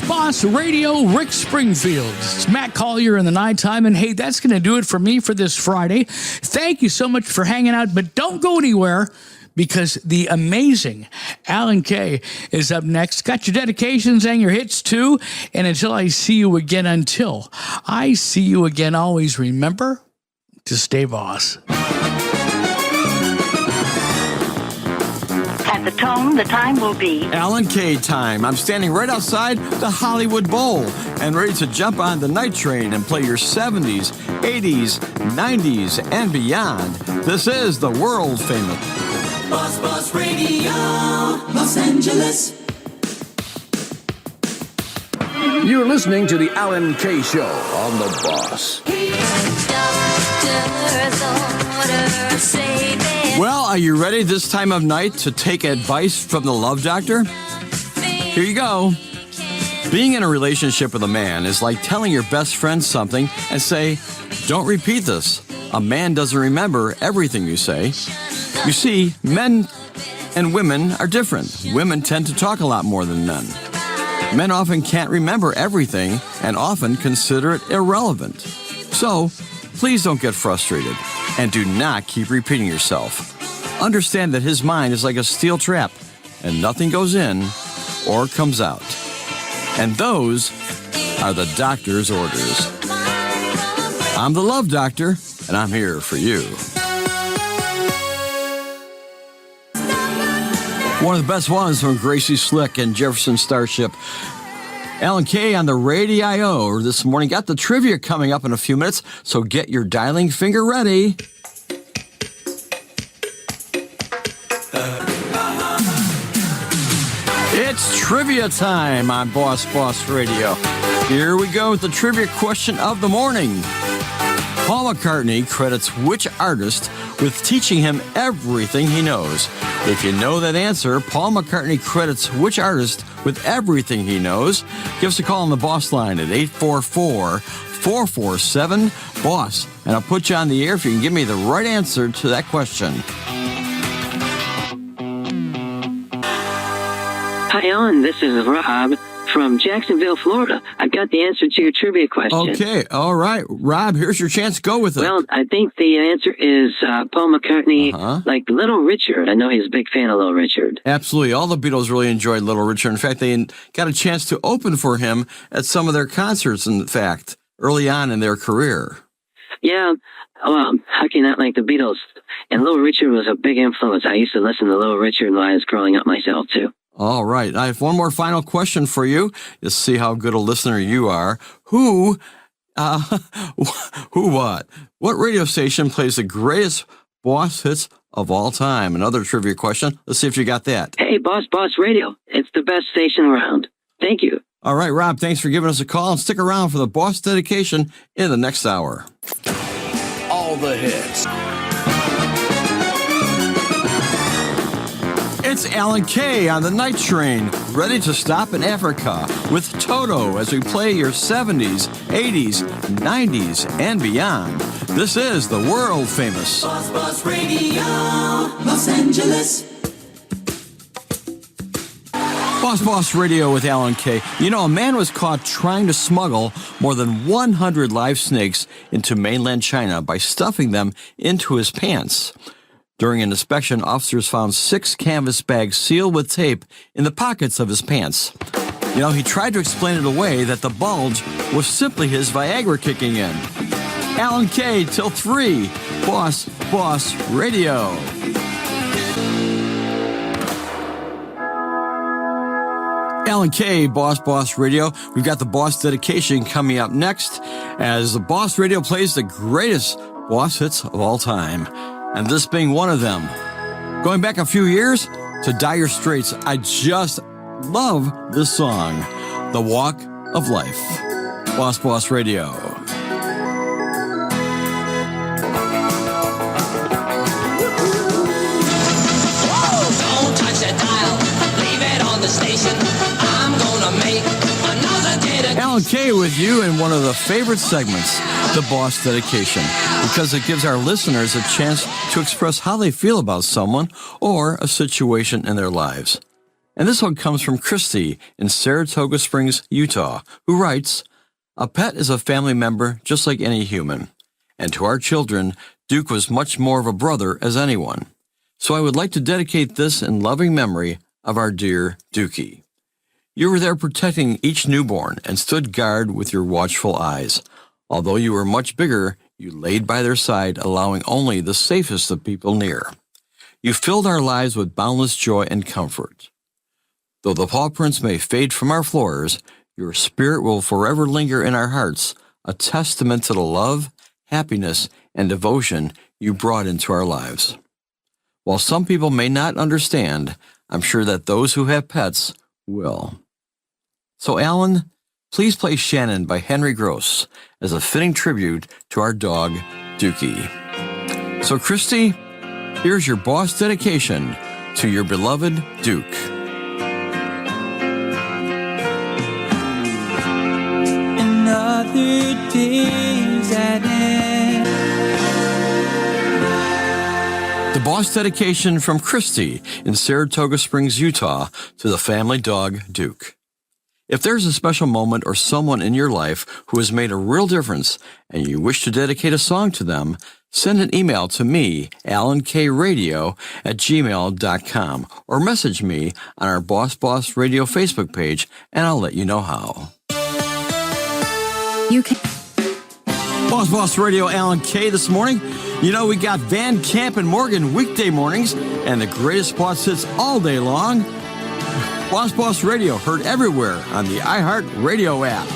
Boss Radio, Rick Springfield. It's Matt Collier in the nighttime, and hey, that's going to do it for me for this Friday. Thank you so much for hanging out, but don't go anywhere because the amazing Allan Kaye is up next. Got your dedications and your hits too, and until I see you again, always remember to stay boss. At the tone, the time will be Allan Kaye time. I'm standing right outside the Hollywood Bowl and ready to jump on the night train and play your 70s, 80s, 90s, and beyond. This is the world famous Boss Radio, Los Angeles. You're listening to the Allan Kaye Show on the Boss. Well, are you ready this time of night to take advice from the Love Doctor? Here you go. Being in a relationship with a man is like telling your best friend something and say, don't repeat this. A man doesn't remember everything you say. You see, men and women are different. Women tend to talk a lot more than men. Men often can't remember everything and often consider it irrelevant. So, please don't get frustrated and do not keep repeating yourself. Understand that his mind is like a steel trap and nothing goes in or comes out. And those are the doctor's orders. I'm the Love Doctor, and I'm here for you. One of the best ones from Gracie Slick and Jefferson Starship. Allan Kaye on the radio this morning. Got the trivia coming up in a few minutes, so get your dialing finger ready. It's trivia time on Boss Radio. Here we go with the trivia question of the morning. Paul McCartney credits which artist with teaching him everything he knows? If you know that answer, Paul McCartney credits which artist with everything he knows? Give us a call on the Boss line at 844-447-BOSS, and I'll put you on the air if you can give me the right answer to that question. Hi, Allan. This is Rob from Jacksonville, Florida. I got the answer to your trivia question. Okay, all right. Rob, here's your chance. Go with it. Well, I think the answer is Paul McCartney, like Little Richard. I know he's a big fan of Little Richard. Absolutely. All the Beatles really enjoyed Little Richard. In fact, they got a chance to open for him at some of their concerts, in fact, early on in their career. Yeah, well, how can you not like the Beatles? And Little Richard was a big influence. I used to listen to Little Richard when I was growing up myself, too. All right. I have one more final question for you. Just see how good a listener you are. What radio station plays the greatest Boss hits of all time? Another trivia question. Let's see if you got that. Hey, Boss Radio. It's the best station around. Thank you. All right, Rob, thanks for giving us a call, and stick around for the Boss dedication in the next hour. All the hits. It's Allan Kaye on the night train, ready to stop in Africa with Toto as we play your 70s, 80s, 90s, and beyond. This is the world famous Boss Radio, Los Angeles. Boss Radio with Allan Kaye. You know, a man was caught trying to smuggle more than 100 live snakes into mainland China by stuffing them into his pants. During an inspection, officers found 6 canvas bags sealed with tape in the pockets of his pants. You know, he tried to explain it away that the bulge was simply his Viagra kicking in. Allan Kaye till 3. Boss Radio. Allan Kaye, Boss Radio. We've got the Boss dedication coming up next as the Boss Radio plays the greatest Boss hits of all time. And this being one of them. Going back a few years to Dire Straits, I just love this song, The Walk of Life. Boss Radio. Don't touch that dial, leave it on the station. I'm gonna make another dedication. Allan Kaye with you in one of the favorite segments, the Boss dedication, because it gives our listeners a chance to express how they feel about someone or a situation in their lives. And this one comes from Christy in Saratoga Springs, Utah, who writes, "A pet is a family member just like any human. And to our children, Duke was much more of a brother as anyone. So I would like to dedicate this in loving memory of our dear Dukey. You were there protecting each newborn and stood guard with your watchful eyes. Although you were much bigger, you laid by their side, allowing only the safest of people near. You filled our lives with boundless joy and comfort. Though the paw prints may fade from our floors, your spirit will forever linger in our hearts, a testament to the love, happiness, and devotion you brought into our lives. While some people may not understand, I'm sure that those who have pets will." So, Alan, please play Shannon by Henry Gross as a fitting tribute to our dog, Dukey. So, Christy, here's your boss dedication to your beloved Duke. Another day's at end. The boss dedication from Christy in Saratoga Springs, Utah, to the family dog, Duke. If there's a special moment or someone in your life who has made a real difference and you wish to dedicate a song to them, send an email to me, allankayeradio@gmail.com, or message me on our Boss Radio Facebook page, and I'll let you know how. You can. Boss Radio, Allan Kaye this morning. You know, we got Van Camp and Morgan weekday mornings and the greatest spots hits all day long. Boss Radio, heard everywhere on the iHeart Radio app.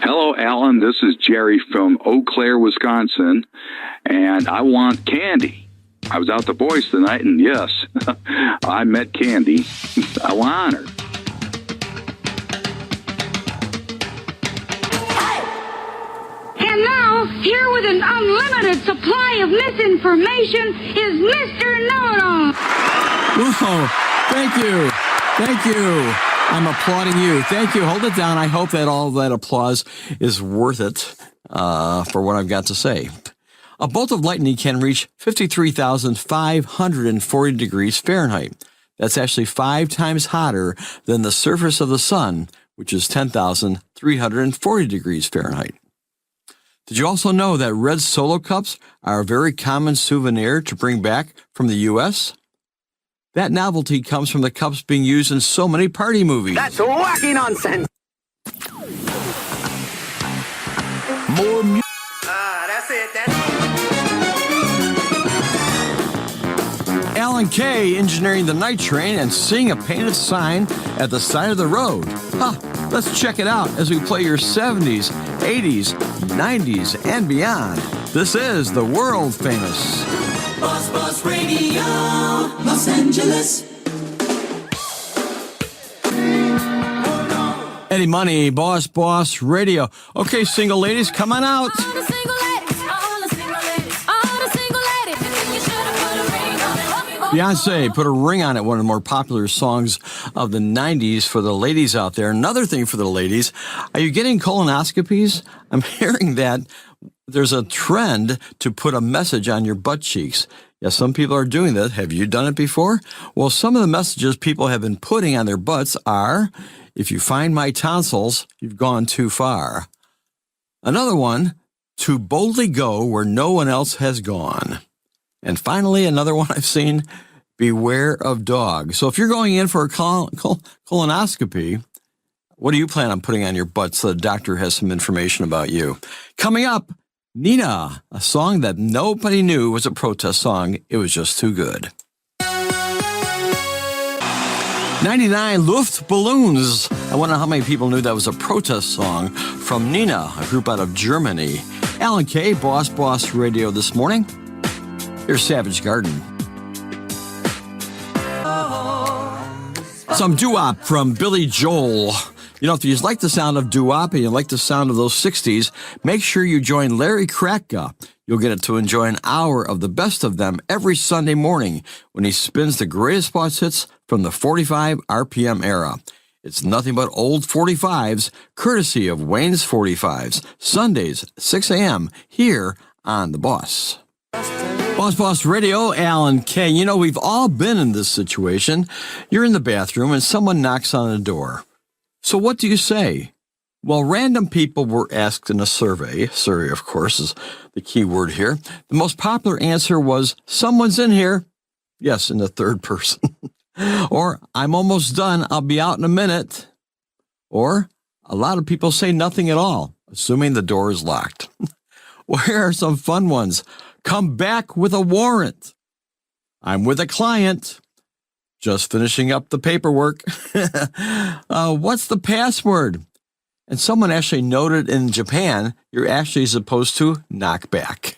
Hello, Alan. This is Jerry from Eau Claire, Wisconsin, and I want candy. I was out the boys tonight, and yes, I met Candy. I was honored. And now, here with an unlimited supply of misinformation is Mr. Know-It-All. Whoa, thank you. I'm applauding you. Thank you. Hold it down. I hope that all that applause is worth it for what I've got to say. A bolt of lightning can reach 53,540 degrees Fahrenheit. That's actually 5 times hotter than the surface of the sun, which is 10,340 degrees Fahrenheit. Did you also know that red Solo cups are a very common souvenir to bring back from the U.S.? That novelty comes from the cups being used in so many party movies. That's wacky nonsense. More music. That's it. Allan Kaye engineering the night train and seeing a painted sign at the side of the road. Let's check it out as we play your 70s, 80s, 90s, and beyond. This is the world famous Boss Radio, Los Angeles. Eddie Money, Boss Radio. Okay, single ladies, come on out. Beyonce put a ring on it, one of the more popular songs of the 90s for the ladies out there. Another thing for the ladies, are you getting colonoscopies? I'm hearing that there's a trend to put a message on your butt cheeks. Yeah, some people are doing that. Have you done it before? Well, some of the messages people have been putting on their butts are, if you find my tonsils, you've gone too far. Another one, to boldly go where no one else has gone. And finally, another one I've seen, beware of dog. So if you're going in for a colonoscopy, what do you plan on putting on your butt so the doctor has some information about you? Coming up, Nina, a song that nobody knew was a protest song. It was just too good. 99 Luftballons. I wonder how many people knew that was a protest song from Nina, a group out of Germany. Allan Kaye, Boss Radio this morning. Here's Savage Garden. Some doo-wop from Billy Joel. You know, if you like the sound of doo-wop and you like the sound of those 60s, make sure you join Larry Kratka. You'll get to enjoy an hour of the best of them every Sunday morning when he spins the greatest spots hits from the 45 RPM era. It's nothing but old 45s, courtesy of Wayne's 45s. Sundays, 6 a.m., here on The Boss. Boss Radio, Allan Kaye. You know, we've all been in this situation. You're in the bathroom and someone knocks on the door. So what do you say? Well, random people were asked in a survey. Survey, of course, is the key word here. The most popular answer was, someone's in here. Yes, in the third person. Or, I'm almost done. I'll be out in a minute. Or, a lot of people say nothing at all, assuming the door is locked. Well, here are some fun ones. Come back with a warrant. I'm with a client. Just finishing up the paperwork. What's the password? And someone actually noted in Japan, you're actually supposed to knock back.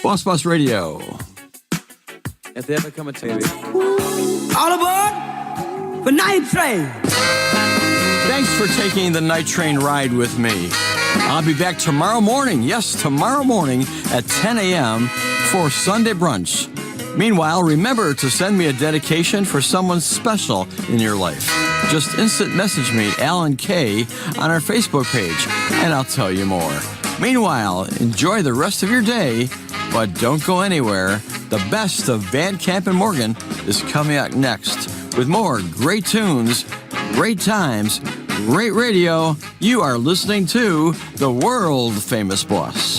Boss Radio. If they ever come and tell you. All aboard the night train. Thanks for taking the night train ride with me. I'll be back tomorrow morning. Yes, tomorrow morning at 10 a.m. for Sunday brunch. Meanwhile, remember to send me a dedication for someone special in your life. Just instant message me, Allan Kaye, on our Facebook page, and I'll tell you more. Meanwhile, enjoy the rest of your day, but don't go anywhere. The best of Bandcamp and Morgan is coming up next with more great tunes, great times, great radio. You are listening to the world famous Boss.